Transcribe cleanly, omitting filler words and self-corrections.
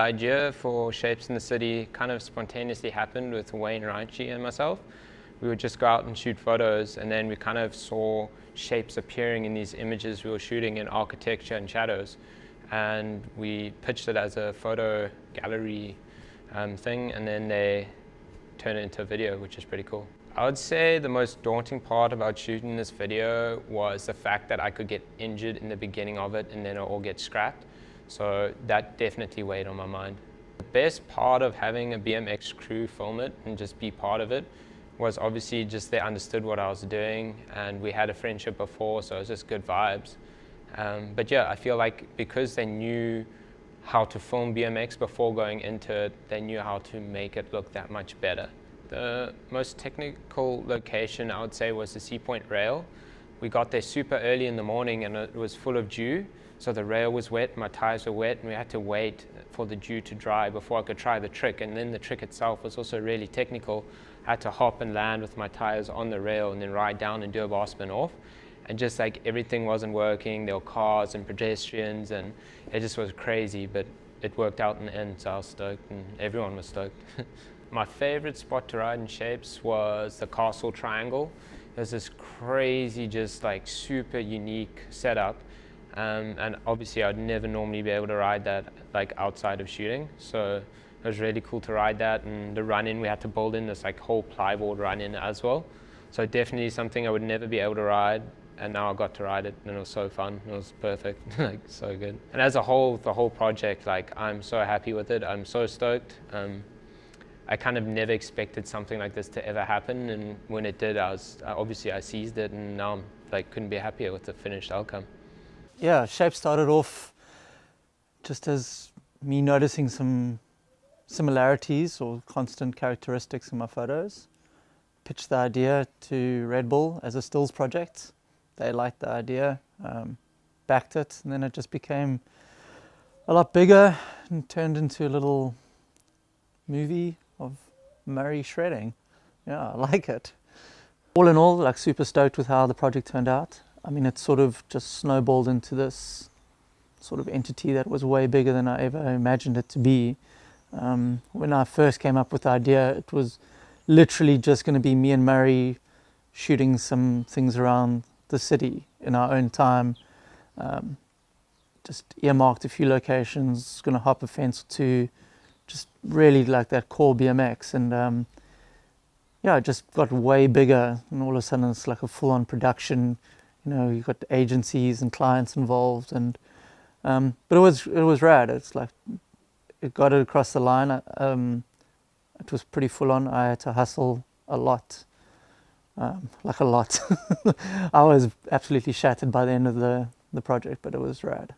The idea for Shapes in the City kind of spontaneously happened with Wayne Raichi and myself. We would just go out and shoot photos, and then we kind of saw shapes appearing in these images we were shooting in architecture and shadows. And we pitched it as a photo gallery thing, and then they turned it into a video, which is pretty cool. I would say the most daunting part about shooting this video was the fact that I could get injured in the beginning of it and then it all get scrapped. So that definitely weighed on my mind. The best part of having a BMX crew film it and just be part of it was obviously just they understood what I was doing, and we had a friendship before, so it was just good vibes. But yeah, I feel like because they knew how to film BMX before going into it, they knew how to make it look that much better. The most technical location I would say was the Sea Point rail. We got there super early in the morning and it was full of dew. So the rail was wet, my tires were wet, and we had to wait for the dew to dry before I could try the trick. And then the trick itself was also really technical. I had to hop and land with my tires on the rail and then ride down and do a bar spin off. And just like everything wasn't working, there were cars and pedestrians and it just was crazy, but it worked out in the end, so I was stoked and everyone was stoked. My favorite spot to ride in Shapes was the Castle Triangle. There's this crazy, just like super unique setup. And obviously I'd never normally be able to ride that like outside of shooting. So it was really cool to ride that, and the run-in, we had to build in this like whole plyboard run-in as well. So definitely something I would never be able to ride, and now I got to ride it and it was so fun. It was perfect, like so good. And as a whole, the whole project, like I'm so happy with it. I'm so stoked. I kind of never expected something like this to ever happen, and when it did, obviously I seized it, and now I'm like couldn't be happier with the finished outcome. Yeah, Shape started off just as me noticing some similarities or constant characteristics in my photos. Pitched the idea to Red Bull as a stills project. They liked the idea, backed it, and then it just became a lot bigger and turned into a little movie of Murray shredding. Yeah, I like it. All in all, like super stoked with how the project turned out. I mean, it sort of just snowballed into this sort of entity that was way bigger than I ever imagined it to be. When I first came up with the idea, it was literally just going to be me and Murray shooting some things around the city in our own time. Just earmarked a few locations, going to hop a fence or two, just really like that core BMX. And yeah, it just got way bigger, and all of a sudden it's like a full-on production. You know, you got agencies and clients involved, and but it was rad. It's like it got it across the line. It was pretty full on. I had to hustle a lot, like a lot. I was absolutely shattered by the end of the project, but it was rad.